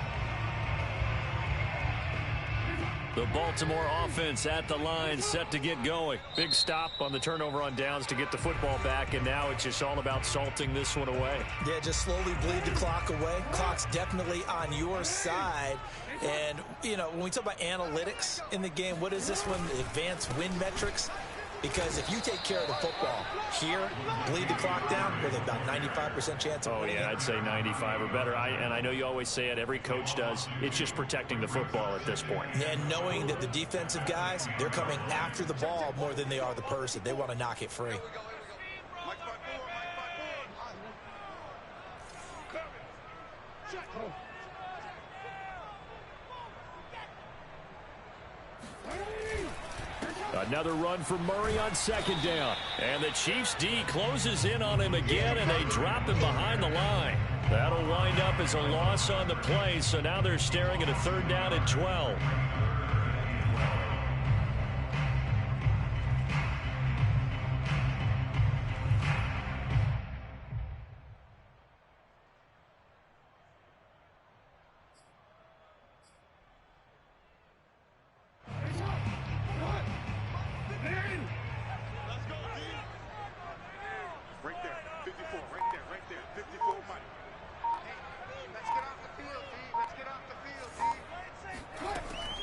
The Baltimore offense at the line, set to get going. Big stop on the turnover on downs to get the football back, and now it's just all about salting this one away. Yeah, just slowly bleed the clock away. Clock's definitely on your side. And, you know, when we talk about analytics in the game, what is this one? Advanced win metrics? Because if you take care of the football here, bleed the clock down, with about 95% chance of winning. Oh, yeah, I'd say 95 or better. And I know you always say it, every coach does. It's just protecting the football at this point. And knowing that the defensive guys, they're coming after the ball more than they are the person. They want to knock it free. Another run for Murray on 2nd down. And the Chiefs D closes in on him again, and they drop him behind the line. That'll wind up as a loss on the play, so now they're staring at a 3rd down and 12.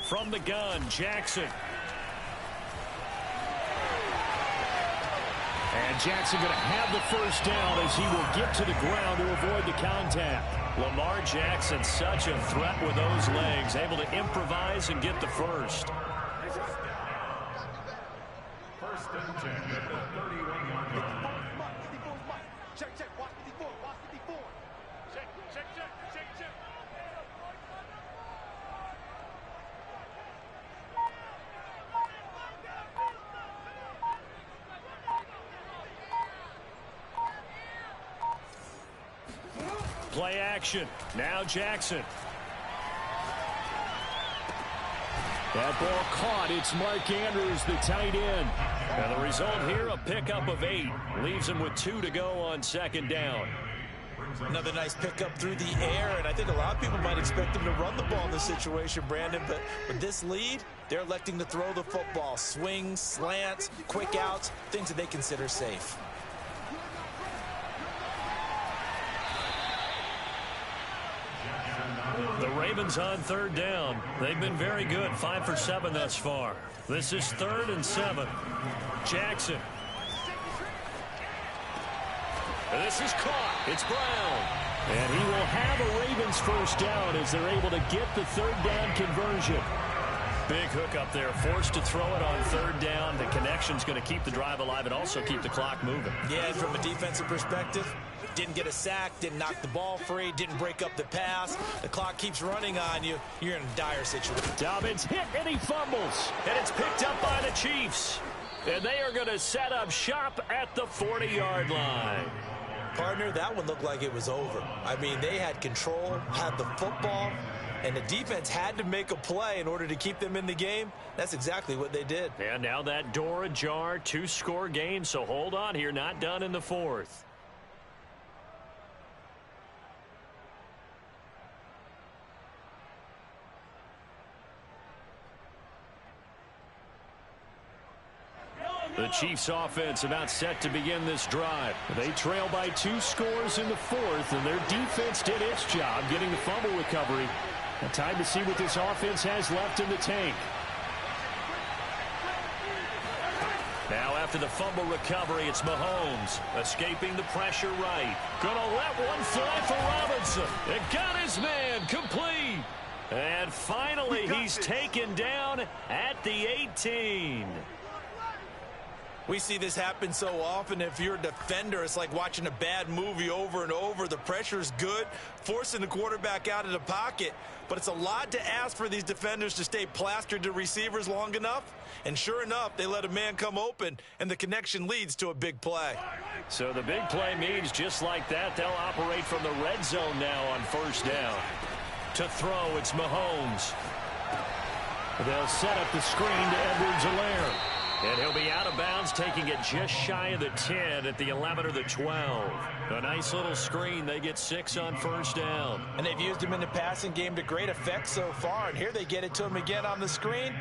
From the gun, Jackson. And Jackson going to have the 1st down as he will get to the ground to avoid the contact. Lamar Jackson, such a threat with those legs, able to improvise and get the 1st. 1st and 10 at the 31-yard line. Check, watch 54, watch 54. Check. Play action. Now Jackson. That ball caught. It's Mark Andrews, the tight end. And the result here, a pickup of 8. Leaves him with 2 to go on 2nd down. Another nice pickup through the air, and I think a lot of people might expect him to run the ball in this situation, Brandon, but with this lead, they're electing to throw the football. Swings, slants, quick outs, things that they consider safe. Ravens on third down. They've been very good, 5 for 7 thus far. This is 3rd and 7. Jackson. This is caught. It's Brown. And he will have a Ravens first down as they're able to get the third down conversion. Big hook up there, forced to throw it on third down. The connection's going to keep the drive alive and also keep the clock moving. Yeah, and from a defensive perspective, didn't get a sack, didn't knock the ball free, didn't break up the pass. The clock keeps running on you. You're in a dire situation. Dobbins hit and he fumbles. And it's picked up by the Chiefs. And they are going to set up shop at the 40-yard line. Partner, that one looked like it was over. I mean, they had control, had the football, and the defense had to make a play in order to keep them in the game. That's exactly what they did. And now that door ajar, 2-score game, so hold on here, not done in the 4th. The Chiefs offense about set to begin this drive. They trail by 2 scores in the 4th, and their defense did its job getting the fumble recovery. A time to see what this offense has left in the tank. Now after the fumble recovery, it's Mahomes escaping the pressure right. Gonna let one fly for Robinson. It got his man complete. And finally he's taken down at the 18. We see this happen so often. If you're a defender, it's like watching a bad movie over and over. The pressure's good, forcing the quarterback out of the pocket. But it's a lot to ask for these defenders to stay plastered to receivers long enough. And sure enough, they let a man come open, and the connection leads to a big play. So the big play means just like that, they'll operate from the red zone now on first down. To throw, it's Mahomes. They'll set up the screen to Edwards-Helaire. And he'll be out of bounds, taking it just shy of the 10 at the 11 or the 12. A nice little screen. They get 6 on first down. And they've used him in the passing game to great effect so far. And here they get it to him again on the screen,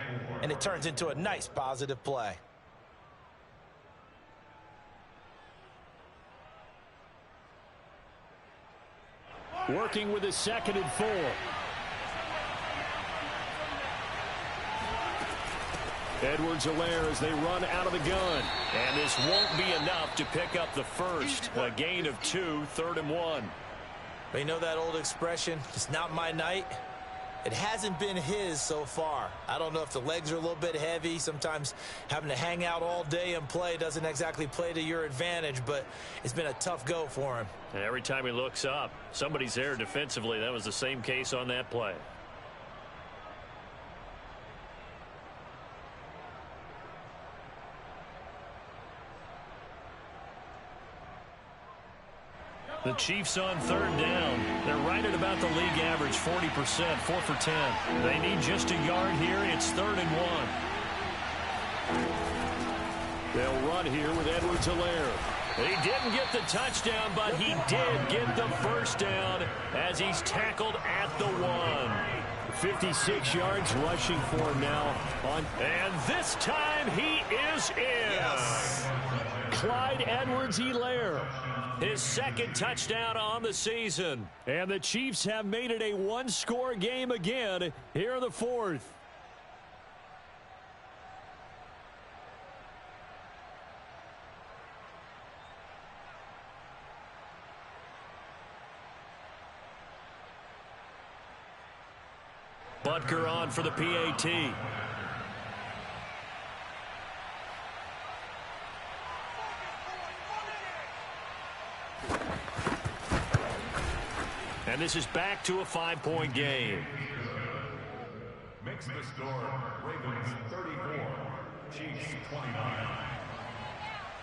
and it turns into a nice positive play. Working with a 2nd and 4. Edwards-Helaire as they run out of the gun. And this won't be enough to pick up the first. A gain of 2, 3rd and 1. But you know that old expression, it's not my night? It hasn't been his so far. I don't know if the legs are a little bit heavy. Sometimes having to hang out all day and play doesn't exactly play to your advantage, but it's been a tough go for him. And every time he looks up, somebody's there defensively. That was the same case on that play. The Chiefs on third down. They're right at about the league average, 40%, 4 for 10. They need just a yard here. It's 3rd and 1. They'll run here with Edwards-Helaire. He didn't get the touchdown, but he did get the first down as he's tackled at the 1. 56 yards rushing for him now. And this time he is in. Yes. Clyde Edwards-Helaire. His 2nd touchdown on the season. And the Chiefs have made it a 1-score game again here in the 4th. Butker on for the PAT. And this is back to a 5-point game. Makes the score Ravens 34, Chiefs 29.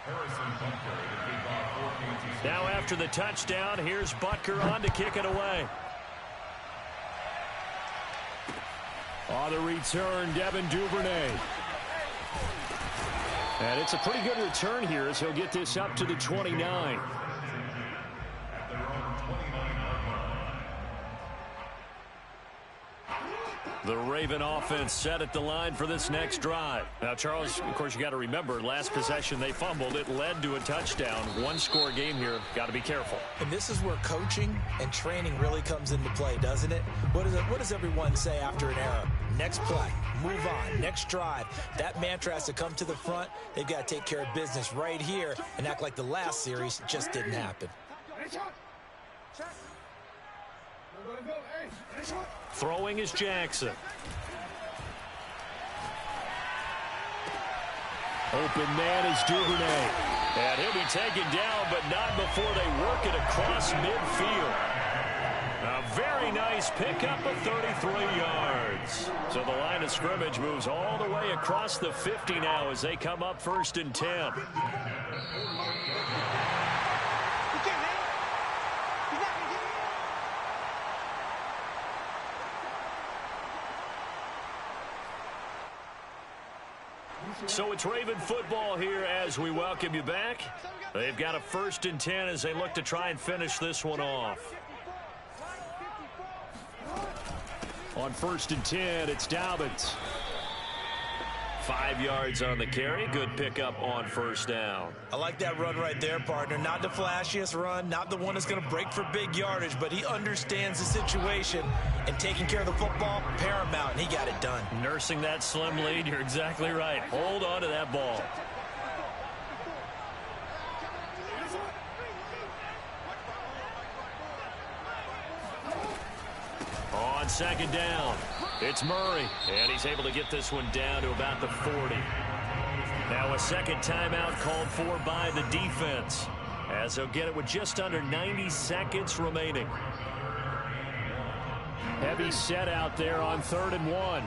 Harrison Butker to kick off 14. Now after the touchdown, here's Butker on to kick it away. On the return, Devin Duvernay. And it's a pretty good return here as he'll get this up to the 29. The Raven offense set at the line for this next drive. Now, Charles, of course, you got to remember, last possession they fumbled. It led to a touchdown. One-score game here. Got to be careful. And this is where coaching and training really comes into play, doesn't it? What does everyone say after an error? Next play, move on, next drive. That mantra has to come to the front. They've got to take care of business right here and act like the last series just didn't happen. Throwing is Jackson. Open man is Duvernay. And he'll be taken down, but not before they work it across midfield. A very nice pickup of 33 yards. So the line of scrimmage moves all the way across the 50 now as they come up 1st and 10. So it's Raven football here as we welcome you back. They've got a 1st and 10 as they look to try and finish this one off. On 1st and 10, it's Dobbins. 5 yards on the carry. Good pickup on 1st down. I like that run right there, partner. Not the flashiest run, not the one that's going to break for big yardage, but he understands the situation, and taking care of the football, paramount, and he got it done. Nursing that slim lead, you're exactly right. Hold on to that ball. On 2nd down, it's Murray, and he's able to get this one down to about the 40. Now a second timeout called for by the defense, as they'll get it with just under 90 seconds remaining. Heavy set out there on 3rd and 1.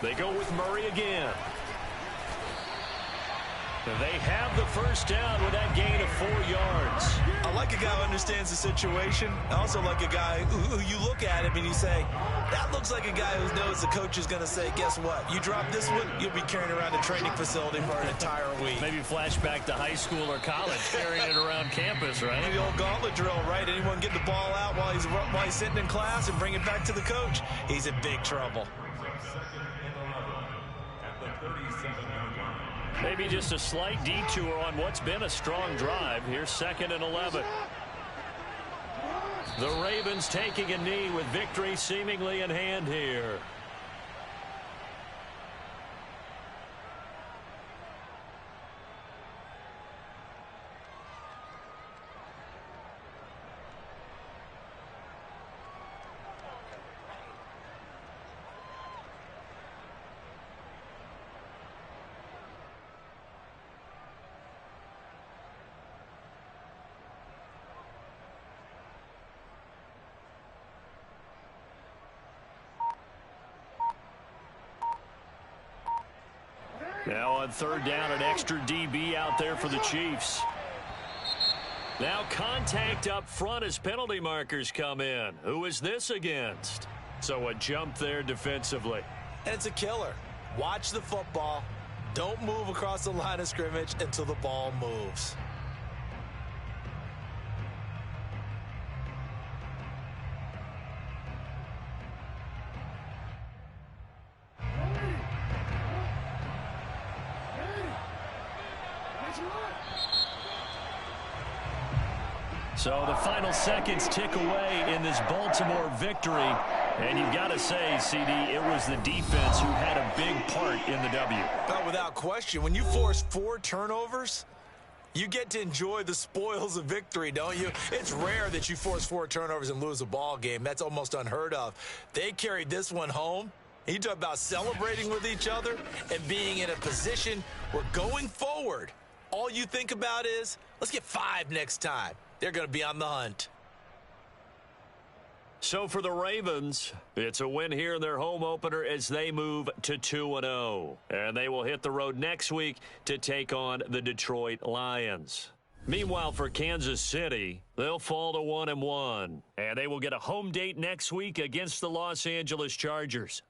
They go with Murray again. They have the 1st down with that gain of 4 yards. I like a guy who understands the situation. I also like a guy who you look at him and you say, that looks like a guy who knows the coach is going to say, guess what? You drop this one, you'll be carrying around the training facility for an entire week. Maybe flashback to high school or college, carrying it around campus, right? The old gauntlet drill, right? Anyone get the ball out while he's sitting in class and bring it back to the coach? He's in big trouble. Maybe just a slight detour on what's been a strong drive. Here's 2nd and 11. The Ravens taking a knee with victory seemingly in hand here. Now on 3rd down, an extra DB out there for the Chiefs. Now contact up front as penalty markers come in. Who is this against? So a jump there defensively. And it's a killer. Watch the football. Don't move across the line of scrimmage until the ball moves. So the final seconds tick away in this Baltimore victory. And you've got to say, CD, it was the defense who had a big part in the W. But without question, when you force 4 turnovers, you get to enjoy the spoils of victory, don't you? It's rare that you force 4 turnovers and lose a ball game. That's almost unheard of. They carried this one home. You talk about celebrating with each other and being in a position where going forward, all you think about is, let's get 5 next time. They're going to be on the hunt. So for the Ravens, it's a win here in their home opener as they move to 2-0. And they will hit the road next week to take on the Detroit Lions. Meanwhile, for Kansas City, they'll fall to 1-1. And they will get a home date next week against the Los Angeles Chargers.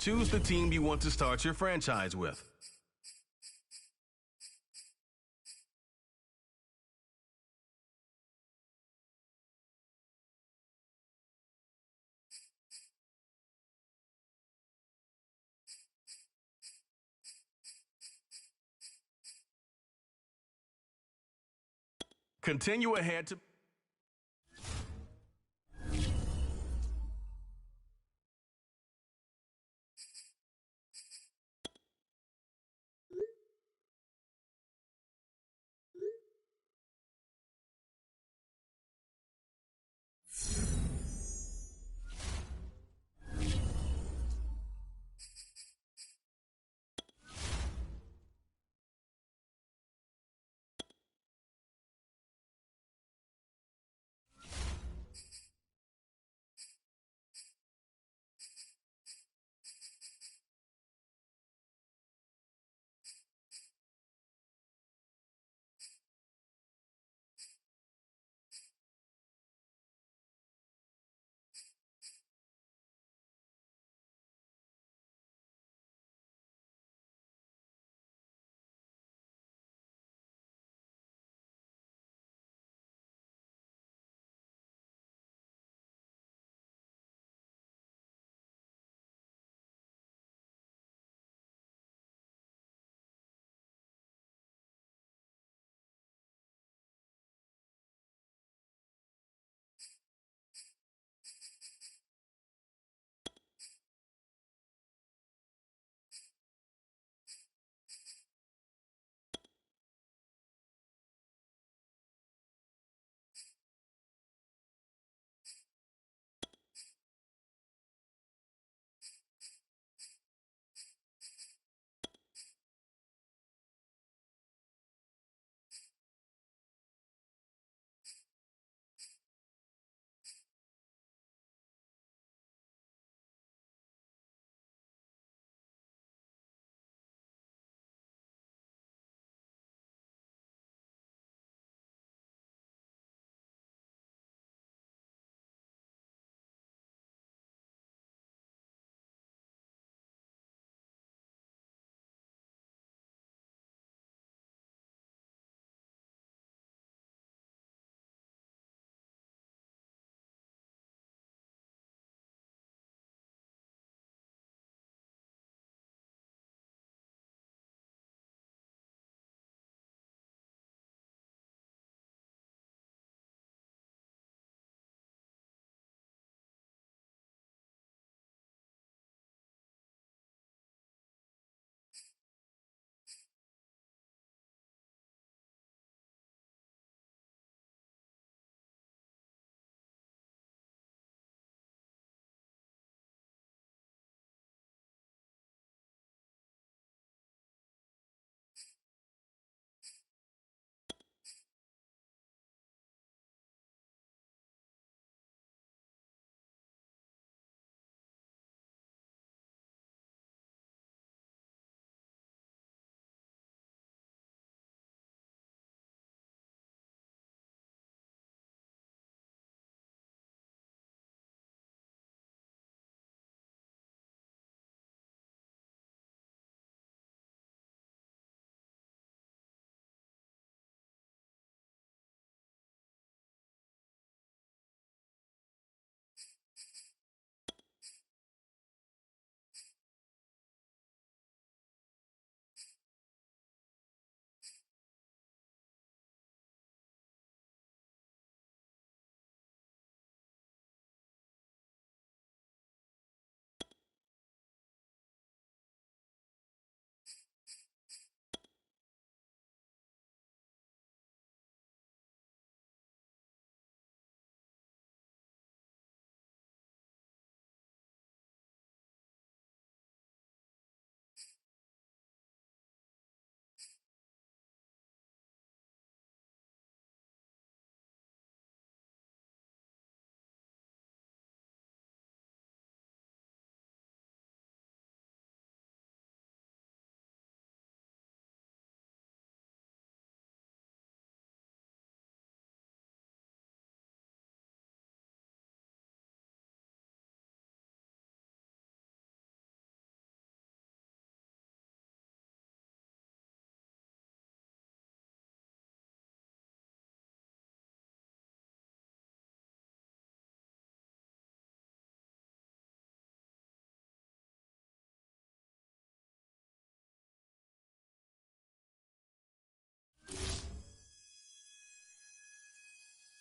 Choose the team you want to start your franchise with. Continue ahead to...